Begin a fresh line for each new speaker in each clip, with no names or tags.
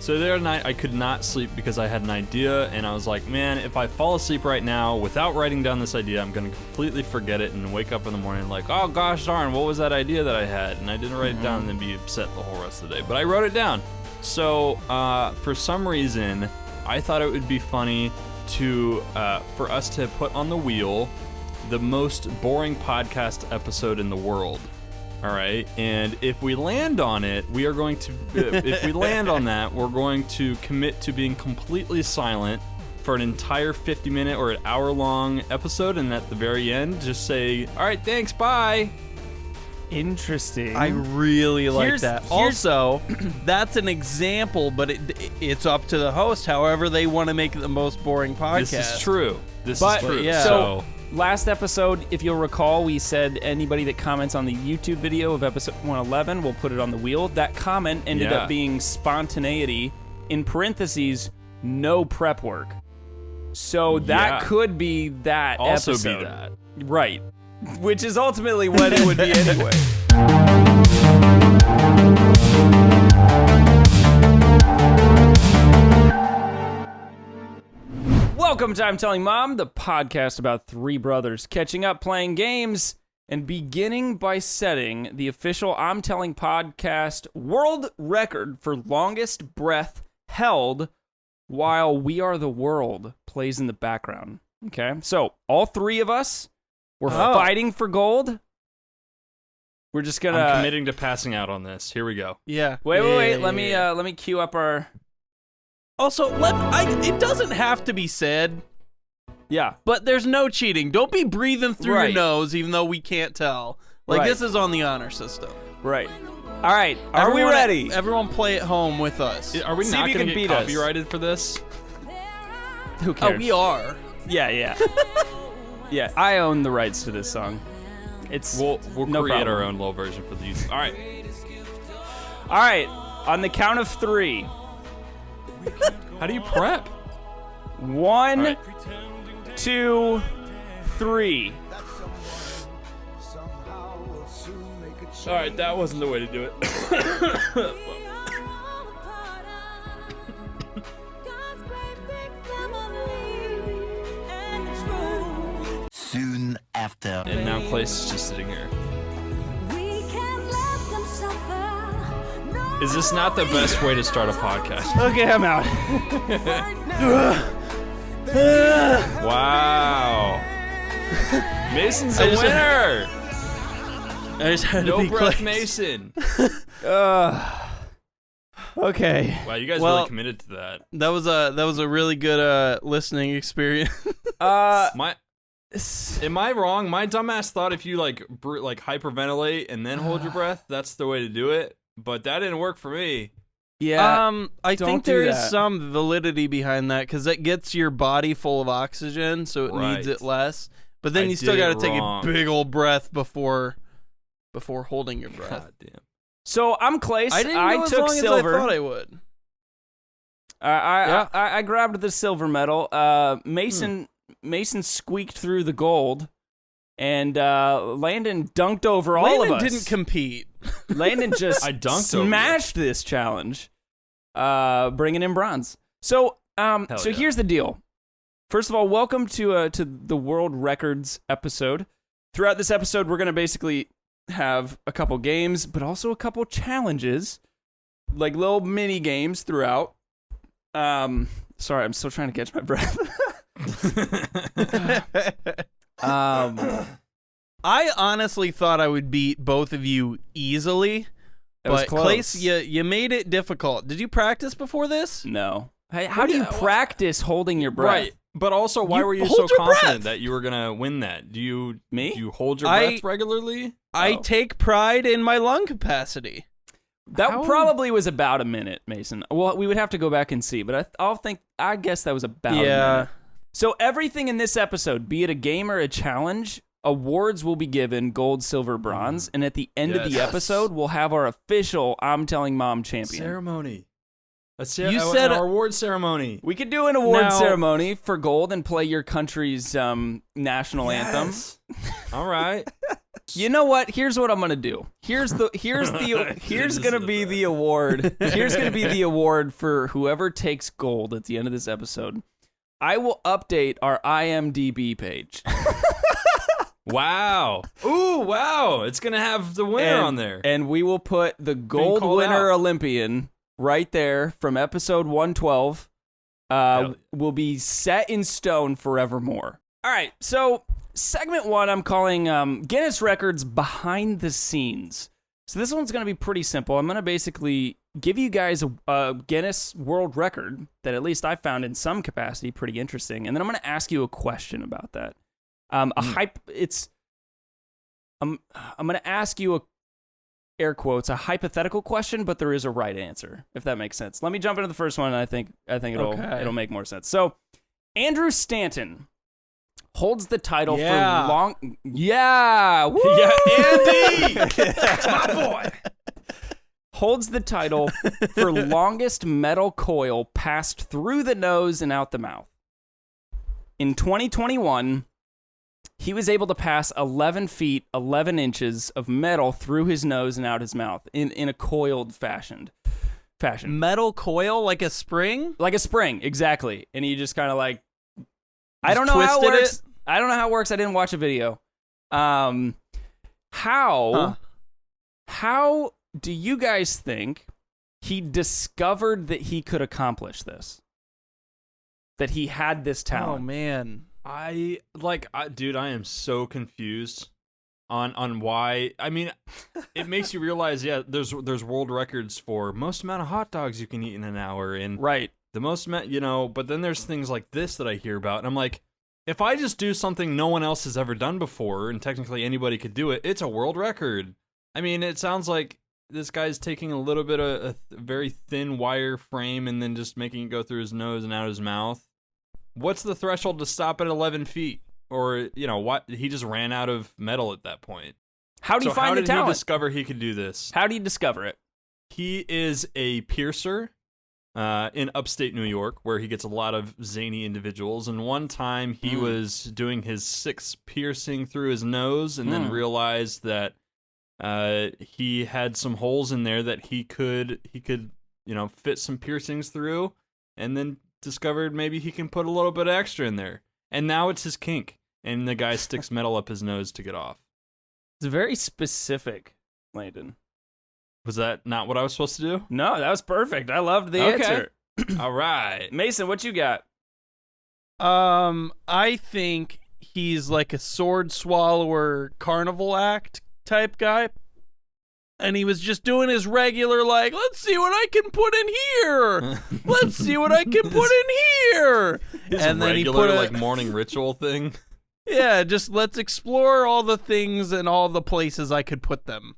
So the other night I could not sleep because I had an idea, and I was like, man, if I fall asleep right now without writing down this idea, I'm going to completely forget it and wake up in the morning like, oh gosh darn, what was that idea that I had? And I didn't write it down and then be upset the whole rest of the day. But I wrote it down. So for some reason, I thought it would be funny to for us to put on the wheel the most boring podcast episode in the world. All right, and if we land on it, we are going to. If we land on that, we're going to commit to being completely silent for an entire 50-minute or an hour-long episode, and at the very end, just say, "All right, thanks, bye."
Interesting.
I really like that. Also, that's an example, but it's up to the host. However, they want to make it the most boring podcast.
This is true. This
But-
is true.
yeah.
So, last episode, if you'll recall, we said anybody that comments on the YouTube video of episode 111, we'll put it on the wheel. That comment ended up being spontaneity, in parentheses, no prep work. So that could be that
also
episode.
be that.
Right. Which is ultimately what it would be anyway. Welcome to I'm Telling Mom, the podcast about three brothers catching up, playing games, and beginning by setting the official I'm Telling podcast world record for longest breath held while We Are the World plays in the background. Okay, so all three of us, we're fighting for gold. We're just gonna.
I'm committing to passing out on this. Here we go.
Yeah.
Wait. Let me cue up our.
Also, it doesn't have to be said,
Yeah.
but there's no cheating. Don't be breathing through your nose, even though we can't tell. Like, this is on the honor system.
Right. All right. Are we ready?
Everyone play at home with us.
Are we
See
not
if you
going to
can
get
beat us.
copyrighted for this?
Who cares?
Oh, we are.
Yeah. Yeah. I own the rights to this song.
We'll
no
create
problem.
our own little version for these. All right.
All right. On the count of three.
How do you prep?
1,
All right.
2, 3.
All right, that wasn't the way to do it.
Soon after.
And now Clay's just sitting here. Is this not the best way to start a podcast?
Okay, I'm out.
Wow. Mason's a winner.
I just had to
No
be
breath,
close.
Mason.
Okay.
Wow, you guys
Well-
really committed to that.
That was a really good listening experience.
Am I wrong? My dumbass thought if you like hyperventilate and then hold your breath, that's the way to do it. But that didn't work for me.
Yeah.
I
don't
think
do
there is
that.
some validity behind that because it gets your body full of oxygen, so it needs
Right.
it less. But then
I
you still
did
got
it
to take
wrong.
a big old breath before holding your breath.
God damn.
So I'm Clay.
I didn't know as
took
long
silver.
as I thought I would.
I grabbed the silver medal. Mason squeaked through the gold, and Landon dunked over all
Landon
of us.
didn't compete.
Landon just
I dunked over you.
smashed this challenge, bringing in bronze. So
yeah.
here's the deal. First of all, welcome to the World Records episode. Throughout this episode, we're gonna basically have a couple games, but also a couple challenges, like little mini games throughout. Sorry, I'm still trying to catch my breath.
I honestly thought I would beat both of you easily,
That was
but
close.
Clace, you made it difficult. Did you practice before this?
No. Hey, how do you practice holding your breath?
Right. But also, why
You
were you
hold
so
your
confident
breath.
that you were gonna win that? Do you hold your
I-
breath regularly?
I
Oh.
take pride in my lung capacity.
That
How-
probably was about a minute, Mason. Well, we would have to go back and see, but I guess that was about a minute. So everything in this episode, be it a game or a challenge, awards will be given, gold, silver, bronze, and at the end of the
Yes.
episode, we'll have our official I'm Telling Mom champion.
Ceremony.
You said
our award ceremony.
We could do an award
Now-
ceremony for gold and play your country's national anthem.
All right.
You know what? Here's what I'm gonna do. Here's gonna be the award. Here's gonna be the award for whoever takes gold at the end of this episode. I will update our IMDb page.
Wow. Ooh, wow. It's going to have the winner on there.
And we will put the gold winner Olympian right there from episode 112. Will be set in stone forevermore. All right, so segment 1 I'm calling Guinness Records Behind the Scenes. So this one's going to be pretty simple. I'm going to basically give you guys a Guinness World Record that at least I found in some capacity pretty interesting, and then I'm going to ask you a question about that. I'm going to ask you air quotes, a hypothetical question, but there is a right answer, if that makes sense. Let me jump into the first one, and I think it'll make more sense. So, Andrew Stanton holds the title for long. Yeah, woo!
Yeah, Andy, my boy.
Holds the title for longest metal coil passed through the nose and out the mouth. In 2021. He was able to pass 11 feet, 11 inches of metal through his nose and out his mouth in a coiled fashion.
Metal coil, like a spring?
Like a spring, exactly. And he just kind of like, I don't know how it works. I don't know how it works. I didn't watch a video. How do you guys think he discovered that he could accomplish this? That he had this talent?
Oh, man.
Dude, I am so confused on why. I mean, it makes you realize, there's world records for most amount of hot dogs you can eat in an hour, and
right,
the most amount, but then there's things like this that I hear about, and I'm like, if I just do something no one else has ever done before, and technically anybody could do it, it's a world record. I mean, it sounds like this guy's taking a little bit of a very thin wire frame and then just making it go through his nose and out his mouth. What's the threshold to stop at 11 feet? Or, what? He just ran out of metal at that point.
How do you find the talent?
How did he discover he could do this?
How do you discover it?
He is a piercer in upstate New York, where he gets a lot of zany individuals. And one time he was doing his 6th piercing through his nose and then realized that he had some holes in there that he could fit some piercings through, and then discovered maybe he can put a little bit extra in there. And now it's his kink. And the guy sticks metal up his nose to get off.
It's very specific, Landon.
Was that not what I was supposed to do?
No, that was perfect. I loved the answer.
All right.
Mason, what you got?
I think he's like a sword swallower carnival act type guy. And he was just doing his regular, like, let's see what I can put in here. Let's see what I can put in here.
His
and then
regular,
he put
morning ritual thing.
Yeah, just let's explore all the things and all the places I could put them.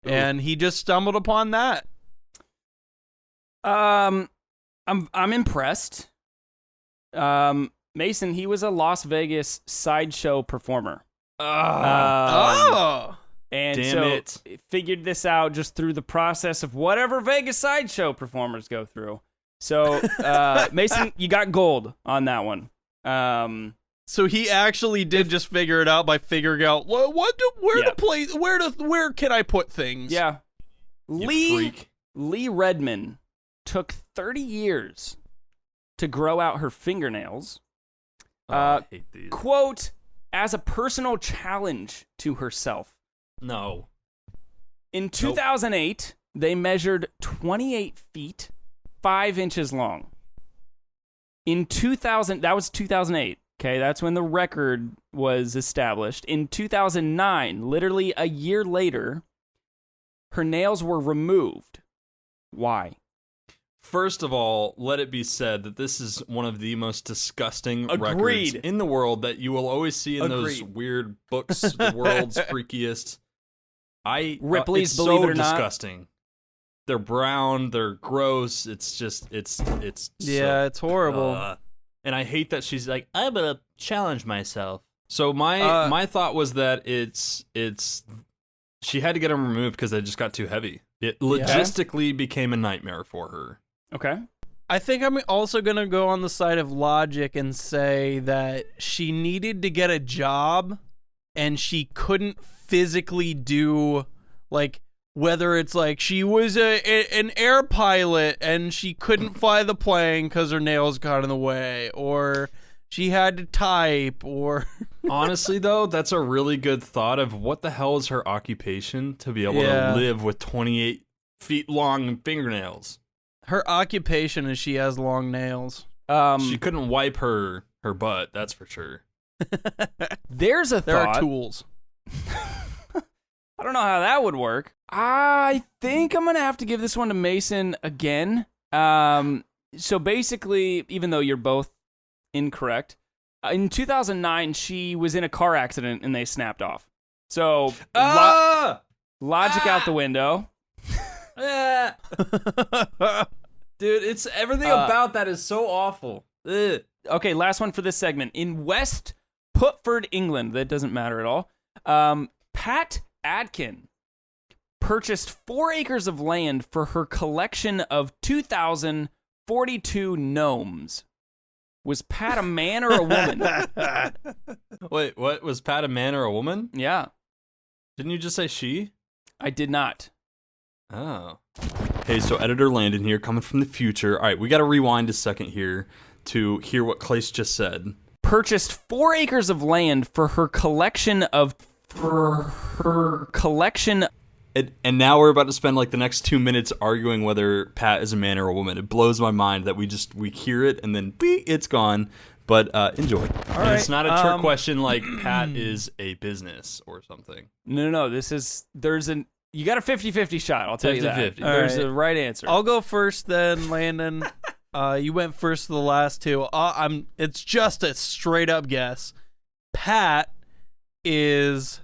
Ooh. And he just stumbled upon that.
I'm impressed. Mason, he was a Las Vegas sideshow performer. And
Damn
so figured this out just through the process of whatever Vegas sideshow performers go through. So, Mason, you got gold on that one.
So he actually did just figure it out by figuring out where can I put things?
Yeah. Lee Redman took 30 years to grow out her fingernails.
I hate these.
Quote, as a personal challenge to herself.
No.
In 2008, they measured 28 feet, 5 inches long. That was 2008. Okay, that's when the record was established. In 2009, literally a year later, her nails were removed. Why?
First of all, let it be said that this is one of the most disgusting records in the world that you will always see in those weird books, the world's freakiest.
Ripley's
it's
Believe
so
It or Not.
Disgusting. They're brown. They're gross. It's
it's horrible.
And I hate that she's like, I'm gonna challenge myself. So my thought was that she had to get them removed because they just got too heavy. It logistically became a nightmare for her.
Okay.
I think I'm also gonna go on the side of logic and say that she needed to get a job and she couldn't physically do, like, whether it's like she was an air pilot and she couldn't fly the plane because her nails got in the way, or she had to type, or...
Honestly, though, that's a really good thought of what the hell is her occupation to be able to live with 28 feet long fingernails.
Her occupation is she has long nails.
She couldn't wipe her butt, that's for sure.
There's a
There
thought.
are tools.
I don't know how that would work. I think I'm going to have to give this one to Mason again. So basically, even though you're both incorrect, in 2009, she was in a car accident and they snapped off. So, logic out the window.
Dude, it's everything about that is so awful. Ugh.
Okay, last one for this segment. In West Putford, England, that doesn't matter at all, Pat Adkin purchased 4 acres of land for her collection of 2,042 gnomes. Was Pat a man or a woman?
Wait, what? Was Pat a man or a woman?
Yeah.
Didn't you just say she?
I did not.
Oh. Hey, so Editor Landon here, coming from the future. All right, we got to rewind a second here to hear what Clace just said.
Purchased 4 acres of land for her collection of...
And now we're about to spend like the next 2 minutes arguing whether Pat is a man or a woman. It blows my mind that we hear it and then it's gone. But enjoy. All right. It's not a trick question like Pat is a business or something.
No. You got a 50-50 shot, I'll tell you that.
50-50.
There's a right answer.
I'll go first then, Landon. You went first for the last two. It's just a straight up guess. Pat is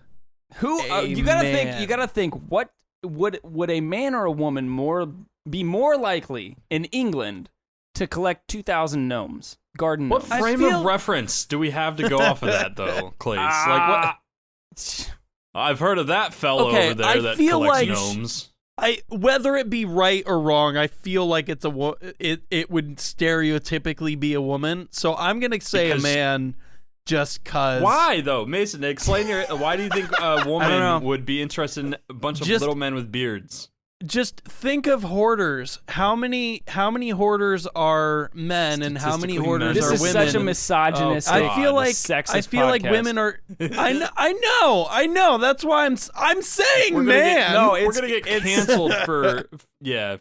you gotta think what would a man or a woman be more likely in England to collect 2,000 gnomes? Garden
What
gnomes.
frame of reference do we have to go off of that though, Clace? Like what? I've heard of that fellow over there that collects gnomes.
Whether it be right or wrong, I feel like it would stereotypically be a woman. So I'm gonna say a man, just cause.
Why though, Mason? Explain why do you think a woman would be interested in a bunch of little men with beards?
Just think of hoarders. How many hoarders are men and how many hoarders are women?
This is such a misogynistic, sexist
I feel like women are. I know. That's why I'm saying man.
We're gonna get canceled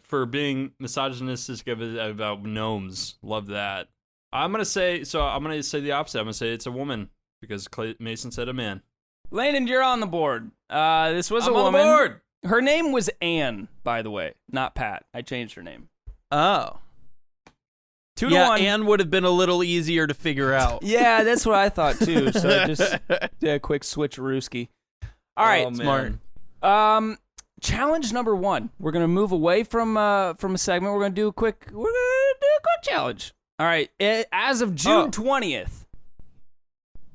for being misogynistic about gnomes. Love that. I'm gonna say the opposite. I'm gonna say it's a woman because Mason said a man.
Landon, you're on the board. This was a woman.
On the board.
Her name was Anne, by the way, not Pat. I changed her name.
Oh.
2-1.
Anne would have been a little easier to figure out.
Yeah, that's what I thought too. So I just did a quick switcherooski. All right,
smart.
Challenge number 1. We're gonna move away from a segment. We're gonna do a quick challenge. All right, as of June 20th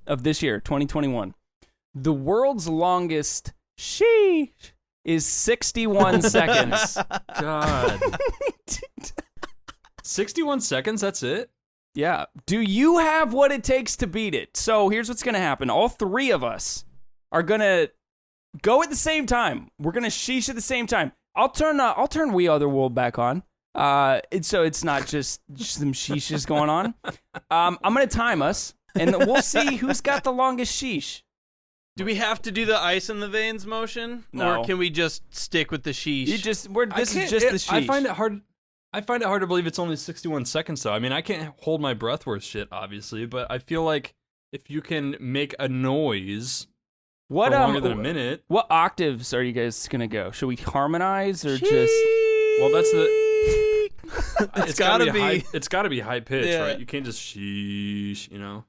of this year, 2021, the world's longest sheesh is 61 seconds.
God. 61 seconds, that's it?
Yeah. Do you have what it takes to beat it? So here's what's going to happen. All 3 of us are going to go at the same time. We're going to sheesh at the same time. I'll turn We Are the World back on. So it's not just some sheeshes going on. I'm going to time us, and we'll see who's got the longest sheesh.
Do we have to do the ice in the veins motion?
No.
Or can we just stick with the sheesh?
This is just the sheesh.
I find it hard to believe it's only 61 seconds, though. I mean, I can't hold my breath worth shit, obviously, but I feel like if you can make a noise for longer than a minute...
What octaves are you guys going to go? Should we harmonize or just...
Well, that's the...
It's gotta be...
It's gotta be high pitch, right? You can't just sheesh, you know?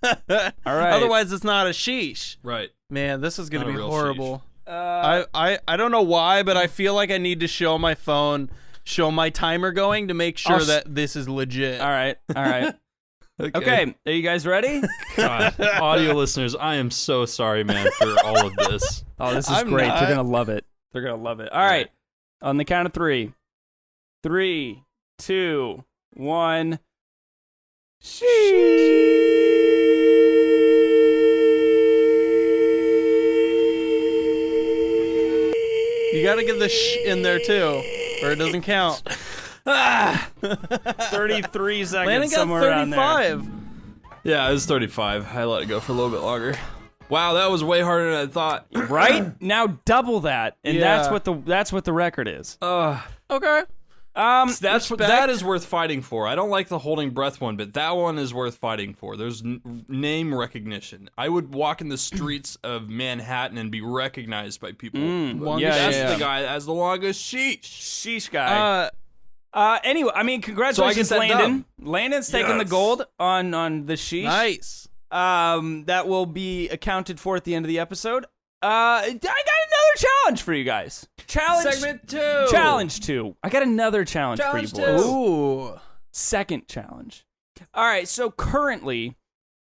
All right.
Otherwise, it's not a sheesh.
Right.
Man, this is going to be horrible.
I
don't know why, but I feel like I need to show my phone, show my timer going to make sure that this is legit.
All right. Okay. Are you guys ready?
God, audio listeners, I am so sorry, man, for all of this.
Oh, this is great. They're going to love it. All right. On the count of 3. 3, 2, 1. Sheesh.
You gotta get the sh in there too, or it doesn't count.
33 seconds,
Landon got
somewhere around there.
35.
Yeah, it was 35. I let it go for a little bit longer. Wow, that was way harder than I thought.
Right? Now double that, and
Yeah.
that's what the record is.
Okay.
That is worth fighting for. I don't like the holding breath one, but that one is worth fighting for. There's name recognition. I would walk in the streets of Manhattan and be recognized by people. That's the guy that has the longest sheesh.
Sheesh guy. Anyway, I mean, congratulations,
So I get that
Landon. Landon's taking the gold on the sheesh.
Nice.
That will be accounted for at the end of the episode. I got another challenge for you guys.
Segment 2.
Challenge 2. I got another challenge for you boys.
Ooh.
Second challenge. All right, so currently,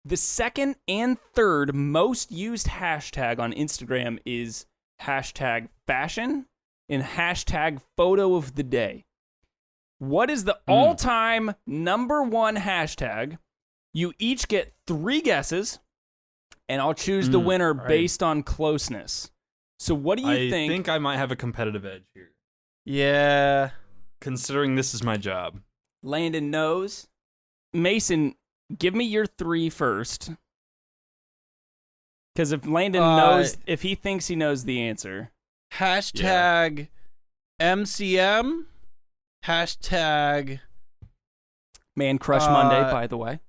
the second and third most used hashtag on Instagram is hashtag fashion and hashtag photo of the day. What is the all-time number one hashtag? You each get 3 guesses, and I'll choose the winner based on closeness. So what do you think?
I think I might have a competitive edge here.
Yeah.
Considering this is my job.
Landon knows. Mason, give me your 3 first. Because if Landon knows, if he thinks he knows the answer.
Hashtag MCM. Hashtag
Man Crush Monday, by the way.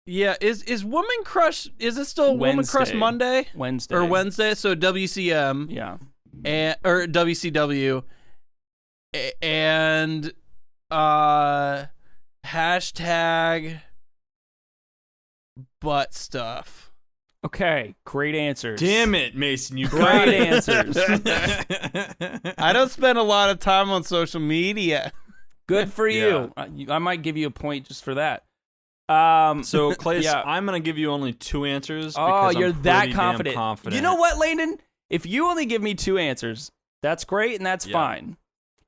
Yeah, is Woman Crush, is it still Woman Crush Monday?
Wednesday.
Or Wednesday, so WCM.
Yeah.
Or WCW. And hashtag butt stuff.
Okay, great answers.
Damn it, Mason, you got
Great
it.
answers.
I don't spend a lot of time on social media.
Good for you. I might give you a point just for that.
So, Clay,
yeah.
I'm going to give you only 2 answers.
Oh,
because
you're
I'm
that
pretty damn
confident. You know what, Landon? If you only give me 2 answers, that's great and that's fine.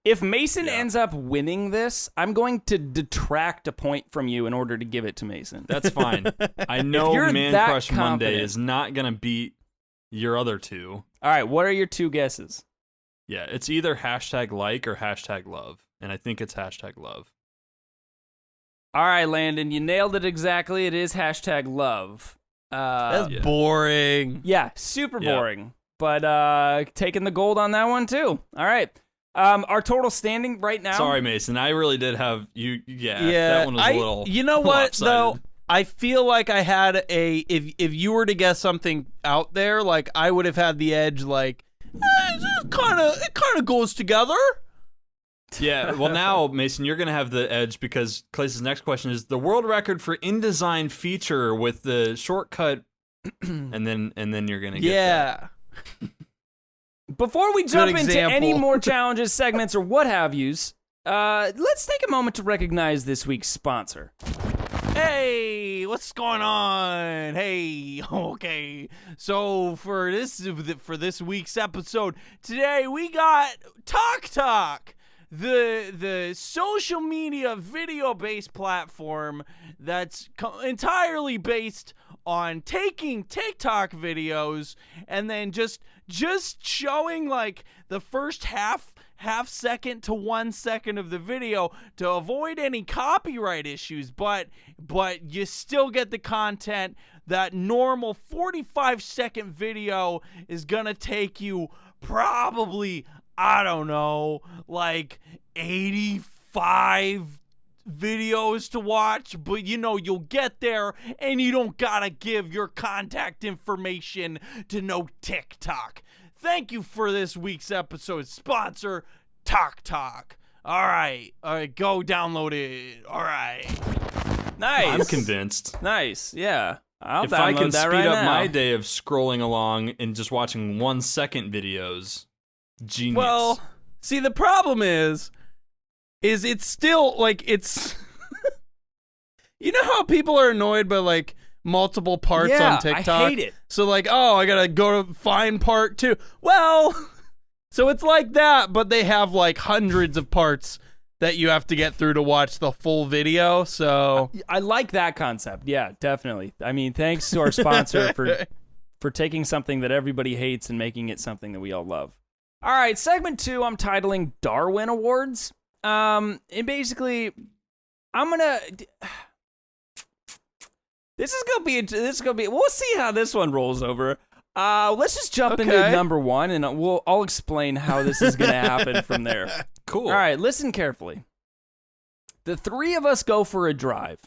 If Mason ends up winning this, I'm going to detract a point from you in order to give it to Mason.
That's fine. I know
you're
Man
that
Crush Monday
confident.
is not going to beat your other 2.
All right, what are your 2 guesses?
Yeah, it's either hashtag like or hashtag love. And I think it's hashtag love.
All right, Landon, you nailed it exactly. It is hashtag love.
That's boring.
Yeah, super boring. But taking the gold on that one, too. All right. Our total standing right now.
Sorry, Mason. I really did have you. Yeah,
Yeah,
that one was a little.
You know what
lopsided.
though? I feel like I had if you were to guess something out there, like I would have had the edge. Like it kind of goes together.
Yeah, well now, Mason, you're going to have the edge because Clay's next question is the world record for InDesign feature with the shortcut, and then you're going to get that.
Before we jump into
example.
any more challenges, segments, or what have yous, let's take a moment to recognize this week's sponsor.
Hey, what's going on? Hey, okay. So for this week's episode, today we got Talk, the social media video-based platform that's entirely based on taking TikTok videos and then just showing like the first half second to 1 second of the video to avoid any copyright issues, but you still get the content. That normal 45-second video is gonna take you probably, I don't know, like 85 videos to watch, but you'll get there and you don't gotta give your contact information to no TikTok. Thank you for this week's episode sponsor, Talk. All right, go download it. All right.
Nice.
I'm convinced.
Nice, yeah. I'll
If I
download
can
that
speed
right
up
now.
my day of scrolling along and just watching 1 second videos, genius.
Well, see, the problem is it's still like it's. You know how people are annoyed by like multiple parts on TikTok?
I hate it.
So like, oh, I gotta go to find part 2. Well, so it's like that, but they have like hundreds of parts that you have to get through to watch the full video. So
I like that concept. Yeah, definitely. I mean, thanks to our sponsor for taking something that everybody hates and making it something that we all love. All right, segment 2 I'm titling Darwin Awards. And basically, I'm gonna. This is gonna be. We'll see how this one rolls over. Let's just jump into number 1, and I'll explain how this is gonna happen from there.
Cool.
All right, listen carefully. The 3 of us go for a drive,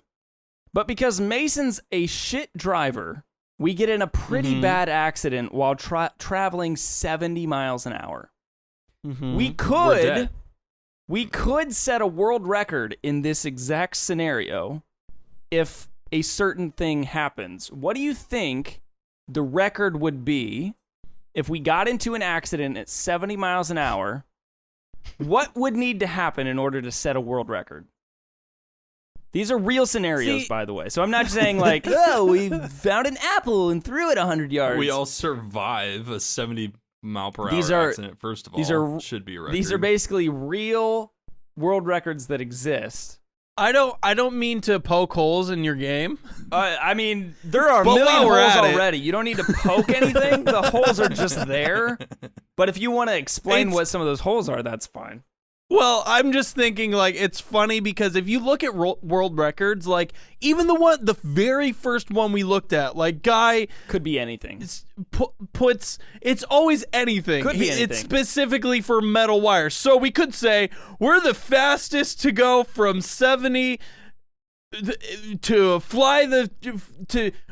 but because Mason's a shit driver, we get in a pretty bad accident while traveling 70 miles an hour. We could set a world record in this exact scenario if a certain thing happens. What do you think the record would be if we got into an accident at 70 miles an hour? What would need to happen in order to set a world record? These are real scenarios, by the way. So I'm not saying like, oh, we found an apple and threw it 100 yards.
We all survive a 70-mile-per-hour accident, first of all. Should be a record.
These are basically real world records that exist.
I don't mean to poke holes in your game.
I mean, there are a million holes already. You don't need to poke anything. The holes are just there. But if you want to explain what some of those holes are, that's fine.
Well, I'm just thinking, like, it's funny because if you look at world records, like, even the very first one we looked at, like, guy
could be anything.
It's always anything.
Could be anything.
It's specifically for metal wire. So we could say we're the fastest to go from 70 to fly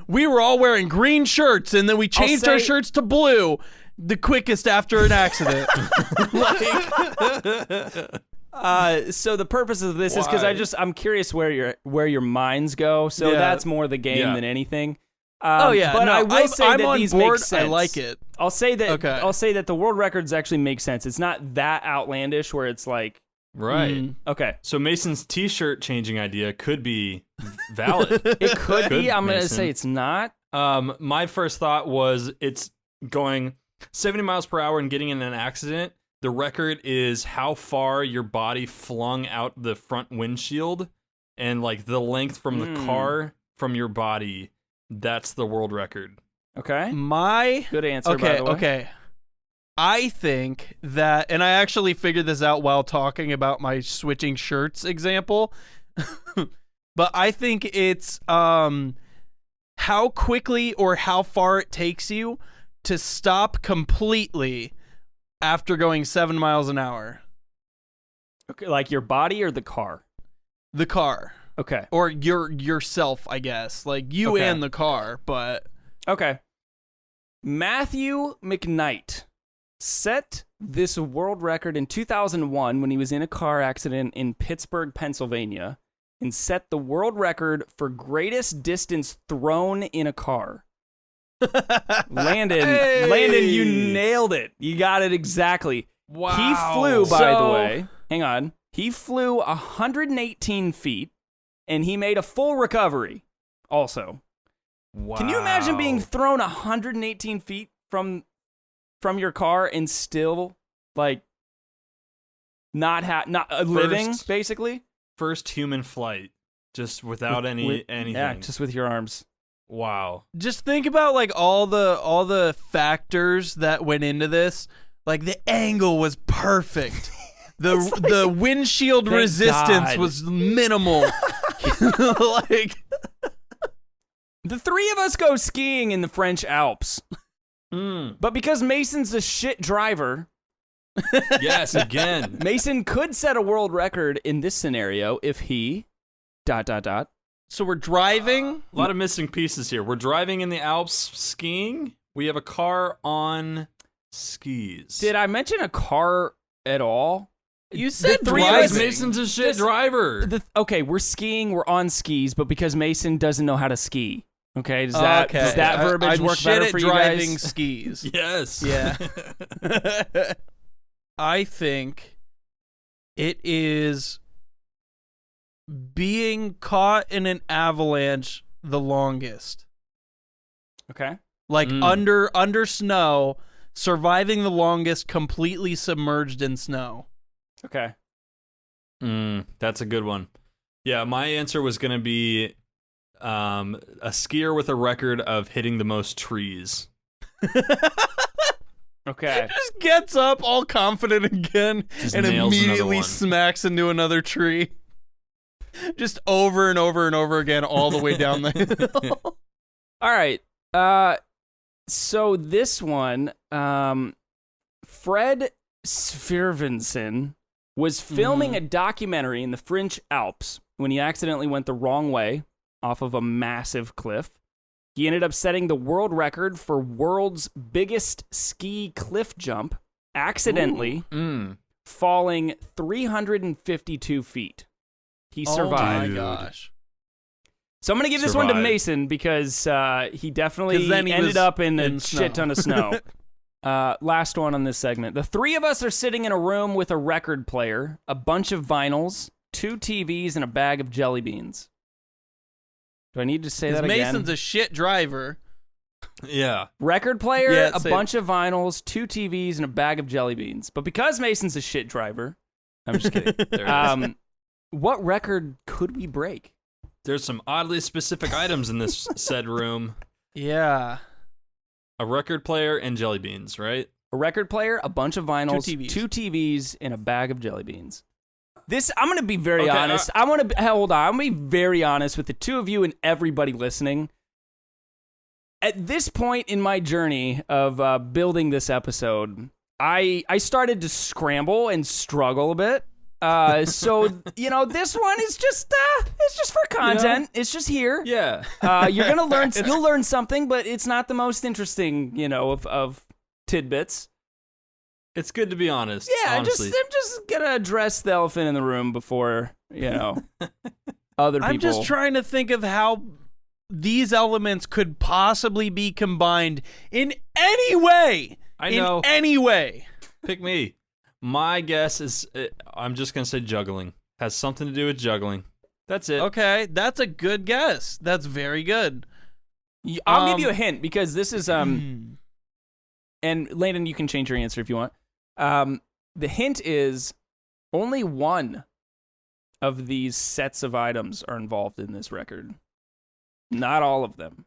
we were all wearing green shirts and then we changed our shirts to blue. The quickest after an accident.
So the purpose of this is because I'm curious where your minds go. So that's more the game than anything. But I will say that these make sense.
I like it.
I'll say that the world records actually make sense. It's not that outlandish where it's like
right.
Okay.
So Mason's t-shirt changing idea could be valid.
It could be. I'm gonna say it's not.
My first thought was it's going 70 miles per hour and getting in an accident. The record is how far your body flung out the front windshield, and like the length from the car from your body. That's the world record.
Okay.
Good
answer, by the way.
Okay. I think that, and I actually figured this out while talking about my switching shirts example, but I think it's how quickly or how far it takes you to stop completely after going 7 miles an hour.
Okay, like your body or the car?
The car.
Okay.
Or yourself, I guess. Like you and the car, but...
Okay. Matthew McKnight set this world record in 2001 when he was in a car accident in Pittsburgh, Pennsylvania, and set the world record for greatest distance thrown in a car. Landon, you nailed it. You got it exactly.
Wow.
He flew, by the way, hang on. He flew 118 feet, and he made a full recovery also.
Wow.
Can you imagine being thrown 118 feet from your car and still, like, not living, basically?
First human flight, just without anything.
Yeah, just with your arms.
Wow.
Just think about like all the factors that went into this. Like the angle was perfect. The windshield resistance was minimal. Like
the 3 of us go skiing in the French Alps. But because Mason's a shit driver,
yes, again.
Mason could set a world record in this scenario if he ...
So we're driving.
A lot of missing pieces here. We're driving in the Alps skiing. We have a car on skis.
Did I mention a car at all?
You said
driving. Mason's a shit driver.
Okay, we're skiing. We're on skis, but because Mason doesn't know how to ski. Okay, does that verbiage work better for you guys?
I'm driving skis.
Yes.
Yeah. I think it is being caught in an avalanche the longest.
Okay.
Like under snow, surviving the longest completely submerged in snow.
Okay.
That's a good one. Yeah, my answer was going to be a skier with a record of hitting the most trees.
Okay.
Just gets up all confident again
Just
and
nails another
immediately
one.
smacks into another tree. Just over and over and over again, all the way down the hill.
All right. So this one, Fred Svervenson was filming a documentary in the French Alps when he accidentally went the wrong way off of a massive cliff. He ended up setting the world record for world's biggest ski cliff jump, accidentally falling 352 feet. He survived.
Oh my gosh.
So I'm going to give this one to
Survived.
Mason because he definitely
'Cause then he
ended
was
up in a
in
shit
snow.
ton of snow. Last one on this segment. The three of us are sitting in a room with a record player, a bunch of vinyls, 2 TVs, and a bag of jelly beans. Do I need to say that again?
Mason's a shit driver.
Yeah.
Record player,
Yeah,
a
same.
bunch of vinyls, 2 TVs, and a bag of jelly beans. But because Mason's a shit driver, I'm just kidding.
There it is.
What record could we break?
There's some oddly specific items in this said room.
Yeah.
A record player and jelly beans, right?
A record player, a bunch of vinyls,
2 TVs.
2 TVs, and a bag of jelly beans. This, I'm going to be very
Okay,
honest. I'm going to be very honest with the two of you and everybody listening. At this point in my journey of building this episode, I started to scramble and struggle a bit. So, this one is just, it's just for content. It's just here.
Yeah.
You're going to learn, you'll learn something, but it's not the most interesting, of tidbits.
It's good to be honest.
Yeah,
honestly.
I'm just going to address the elephant in the room before, other people.
I'm just trying to think of how these elements could possibly be combined in any way.
I know.
In any way.
Pick me. My guess is, I'm just going to say juggling. Has something to do with juggling. That's it.
Okay, that's a good guess. That's very good.
I'll give you a hint because this is, and Landon, you can change your answer if you want. The hint is only one of these sets of items are involved in this record. Not all of them.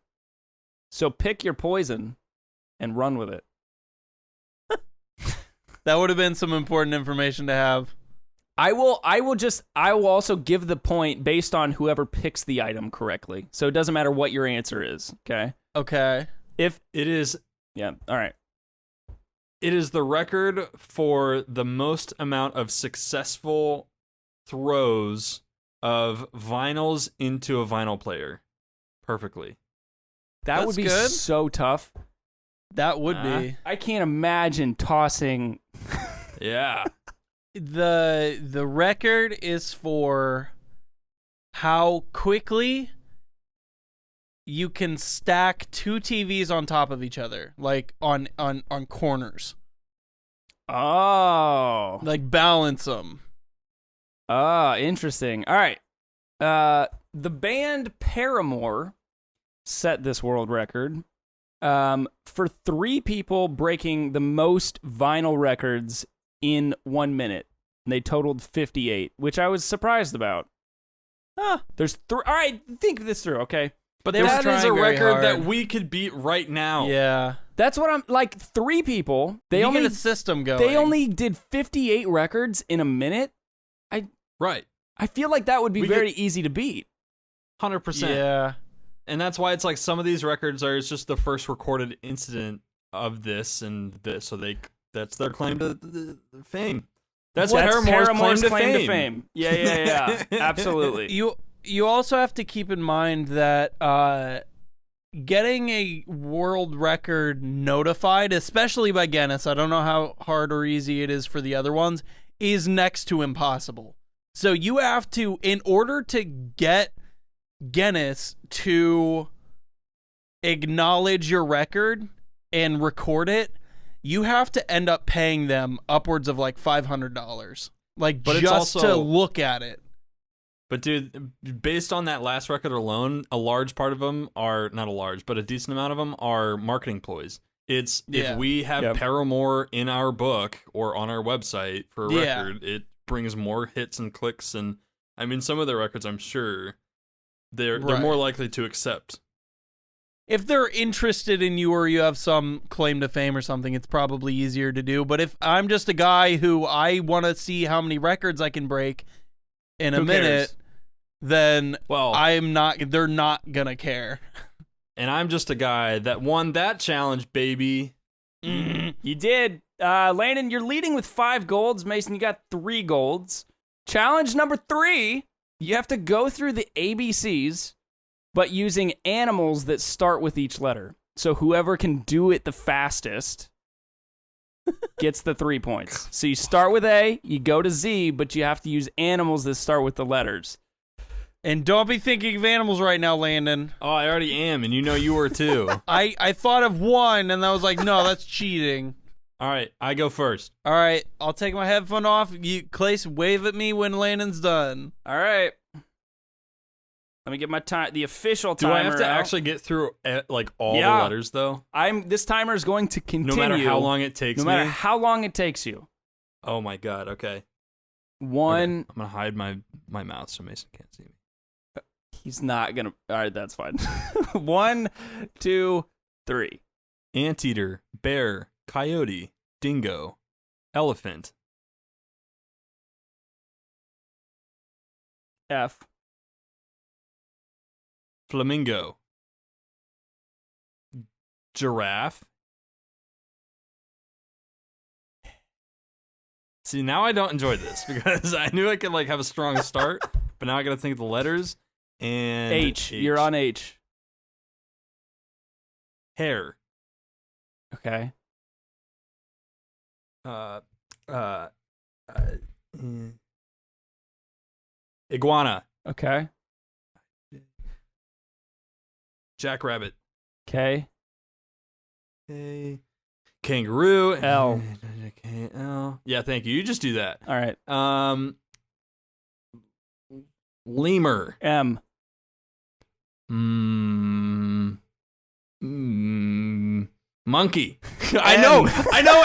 So pick your poison and run with it.
That would have been some important information to have.
I will also give the point based on whoever picks the item correctly. So it doesn't matter what your answer is, okay?
Okay.
If it is,
Yeah, all right.
it is the record for the most amount of successful throws of vinyls into a vinyl player. Perfectly.
That
That's
would be
good.
so tough.
That would be.
I can't imagine tossing.
Yeah.
The record is for how quickly you can stack 2 TVs on top of each other, like on corners.
Oh.
Like balance them.
Ah, interesting. All right. The band Paramore set this world record for 3 people breaking the most vinyl records in 1 minute. And they totaled 58, which I was surprised about.
Huh.
There's all right, think this through, okay?
But
They were
that is
trying
a
very
record
hard.
that we could beat right now.
Yeah.
That's what I'm like 3 people. They
you
only
get a system going.
they only did 58 records in a minute.
Right.
I feel like that would be
We
very easy to beat.
100%.
Yeah.
And that's why it's like some of these records are just the first recorded incident of this and this. So that's their claim to the fame. That's Paramore's claim to fame.
Yeah. Absolutely.
You also have to keep in mind that getting a world record notified, especially by Guinness, I don't know how hard or easy it is for the other ones, is next to impossible. So you have to, in order to get Guinness to acknowledge your record and record it, you have to end up paying them upwards of like $500. Like,
But it's
just
also-
to look at it.
But dude, based on that last record alone, a large part of them are not a large, but a decent amount of them are marketing ploys. It's
Yeah.
if we have
Yep.
Paramore in our book or on our website for a
Yeah.
record, it brings more hits and clicks. And I mean, some of their records, I'm sure they're
Right.
more likely to accept.
if they're interested in you or you have some claim to fame or something, it's probably easier to do. But if I'm just a guy who I want to see how many records I can break in a minute, then they're not gonna care.
And I'm just a guy that won that challenge, baby.
You did. Landon, you're leading with 5 golds. Mason, you got 3 golds. Challenge number 3, you have to go through the ABCs, but using animals that start with each letter. So whoever can do it the fastest gets the 3 points. So you start with A, you go to Z, but you have to use animals that start with the letters.
And don't be thinking of animals right now, Landon.
Oh, I already am, and you know you were too.
I thought of one, and I was like, no, that's cheating.
All right, I go first.
All right, I'll take my headphone off. Clace, wave at me when Landon's done.
All right. Let me get my the official
Do
timer
I have to
out.
actually get through like all the letters though?
This timer is going to continue.
No matter how long it takes
No matter how long it takes you.
Oh my god, okay.
One.
Okay, I'm going to hide my mouth so Mason can't see me.
He's not going to. All right, that's fine. 1, 2, 3.
Anteater, bear, coyote, dingo, elephant.
F.
Flamingo. Giraffe. See, now I don't enjoy this because I knew I could like have a strong start, but now I got to think of the letters. And
H. You're on H.
Hare.
Okay.
Iguana.
Okay.
Jackrabbit.
K.
Okay. Kangaroo.
L.
L. Yeah, thank you. You just do that.
All right.
Lemur.
M.
Monkey. I know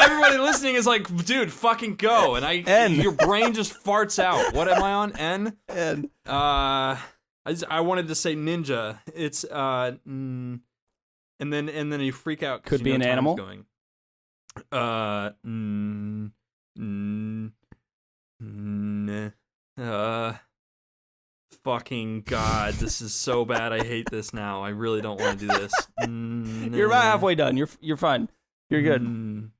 everybody listening is like, dude, fucking go. And
N.
Your brain just farts out. What am I on? N?
N.
I wanted to say ninja. It's and then you freak out.
Could be an animal.
Going. Fucking God, this is so bad. I hate this now. I really don't want to do this.
You're about halfway done. You're fine. You're good.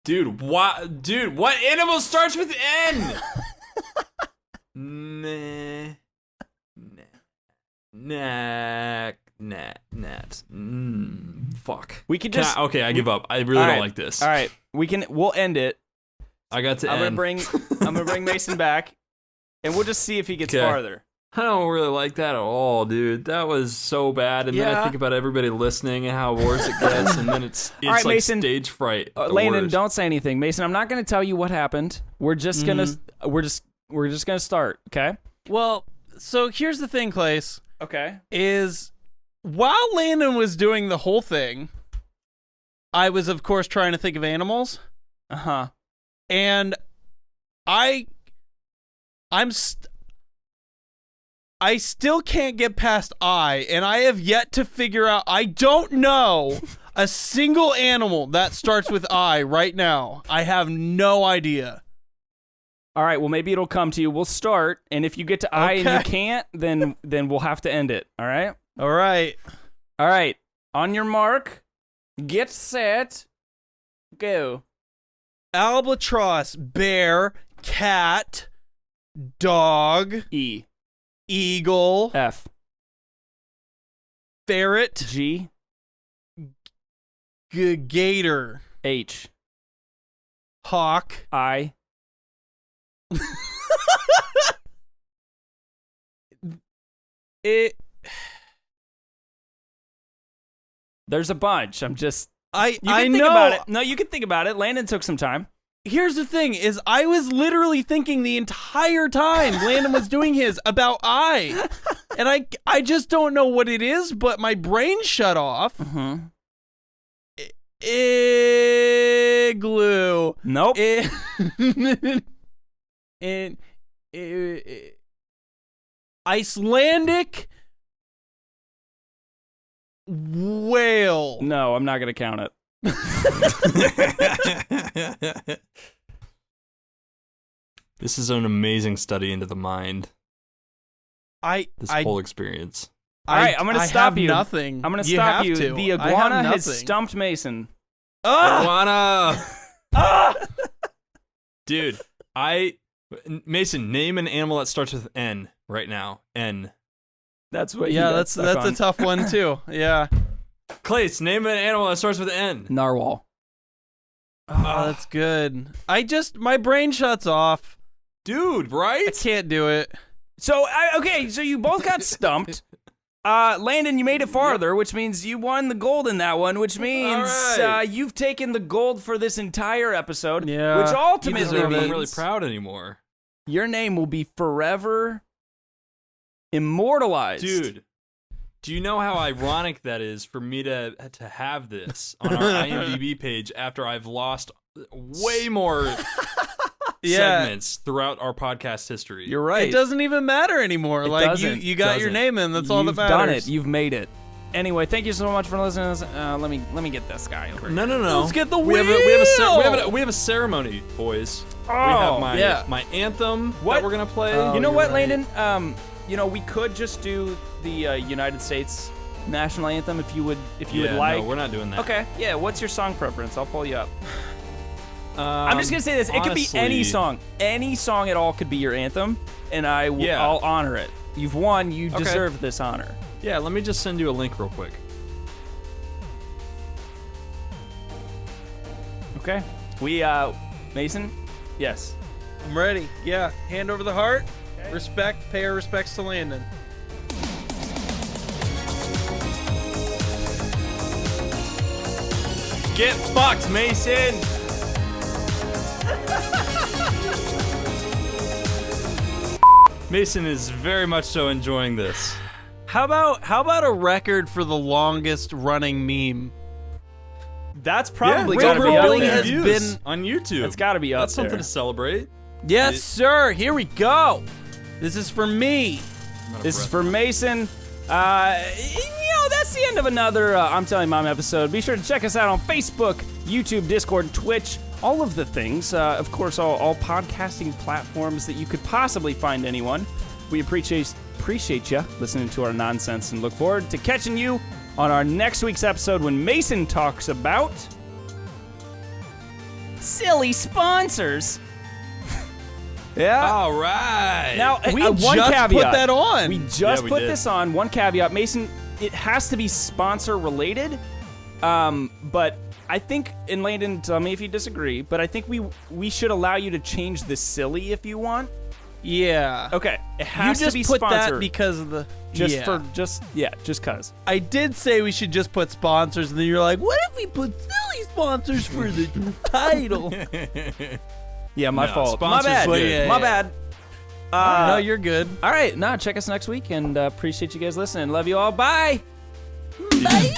Dude, what animal starts with N? Fuck.
We could just.
Okay, I give up. I really don't like this.
All right, we'll end it.
I got to
I'm
end.
gonna bring Mason back, and we'll just see if he gets farther.
I don't really like that at all, dude. That was so bad. And then I think about everybody listening and how worse it gets, and then it's
all right,
like
Mason,
stage fright.
Landon, don't say anything. Mason, I'm not gonna tell you what happened. We're just gonna start. Okay.
Well, so here's the thing, Clace.
Okay.
Is while Landon was doing the whole thing, I was of course trying to think of animals. And I still can't get past I, and I have yet to figure out. I don't know a single animal that starts with I right now. I have no idea.
All right, well, maybe it'll come to you. We'll start, and if you get to I and you can't, then we'll have to end it. All right?
All right.
All right. On your mark, get set, go.
Albatross, bear, cat, dog,
E.
Eagle,
F.
ferret,
G.
Gator,
H.
hawk,
I. There's a bunch. You
I
can think
know.
about it. No, you can think about it. Landon took some time.
Here's the thing: is I was literally thinking the entire time Landon was doing his about I, and I just don't know what it is, but my brain shut off. Igloo.
Nope.
Icelandic whale.
No, I'm not gonna count it.
This is an amazing study into the mind. This whole experience.
All right, I'm gonna stop you.
Nothing.
I'm gonna
You
stop
have
you.
to.
The
I have
iguana has
nothing.
stumped Mason.
Iguana.
Ah!
Dude, Mason, name an animal that starts with N right now. N.
That's what.
Yeah, that's a tough one too. Yeah.
Clace, name an animal that starts with N.
narwhal.
Oh, that's good. My brain shuts off.
Dude,
I
right?
can't do it.
So so you both got stumped. Landon, you made it farther, which means you won the gold in that one, which means
right.
you've taken the gold for this entire episode,
Yeah,
which
you
ultimately
deserve it.
means
I'm really proud anymore.
your name will be forever immortalized.
Dude, do you know how ironic that is for me to have this on our IMDb page after I've lost way more segments throughout our podcast history?
You're right.
It doesn't even matter anymore.
It
like
doesn't.
you got your name in. That's all that
You've
matters.
done it. You've made it. Anyway, thank you so much for listening to this. Let me get this guy over.
No.
Let's get the
we have
wheel.
a ceremony, boys.
Oh,
we have my anthem that we're gonna play.
You know
you're
what,
right.
Landon? We could just do the United States national anthem if you would like.
No, we're not doing that.
Okay. Yeah. What's your song preference? I'll pull you up. I'm just gonna say this. It could be any
honestly,
song. Any song at all could be your anthem, and I'll honor it. You've won. You deserve this honor.
Yeah, let me just send you a link real quick.
Okay. We Mason. Yes.
I'm ready. Yeah. Hand over the heart. Okay. Respect. Pay our respects to Landon.
Get fucked, Mason. Mason is very much so enjoying this.
How about a record for the longest running meme?
That's probably
Rick
gotta be up
Rolling
there.
has been
on YouTube.
It's gotta be up
That's something
there.
to celebrate.
Yes, sir. Here we go. This is for me.
This is for Mason. That's the end of another I'm Telling Mom episode. Be sure to check us out on Facebook, YouTube, Discord, Twitch, all of the things. Of course, all podcasting platforms that you could possibly find anyone. We appreciate you listening to our nonsense and look forward to catching you on our next week's episode when Mason talks about silly sponsors. Yeah.
All right.
Now,
We
one
just
caveat.
put that on.
We just
we
put
did.
this on. One caveat, Mason. It has to be sponsor related. But I think, and Landon, tell me if you disagree. But I think we should allow you to change the silly if you want.
Yeah.
Okay, it has
You just
to be
put
sponsored.
that because of the
just cause.
I did say we should just put sponsors, and then you're like, what if we put silly sponsors for the title?
Yeah, my
No,
fault. My
sponsors
bad.
good.
Yeah,
My
yeah.
bad.
No, you're good.
All right, check us next week and appreciate you guys listening. Love you all. Bye.
Bye.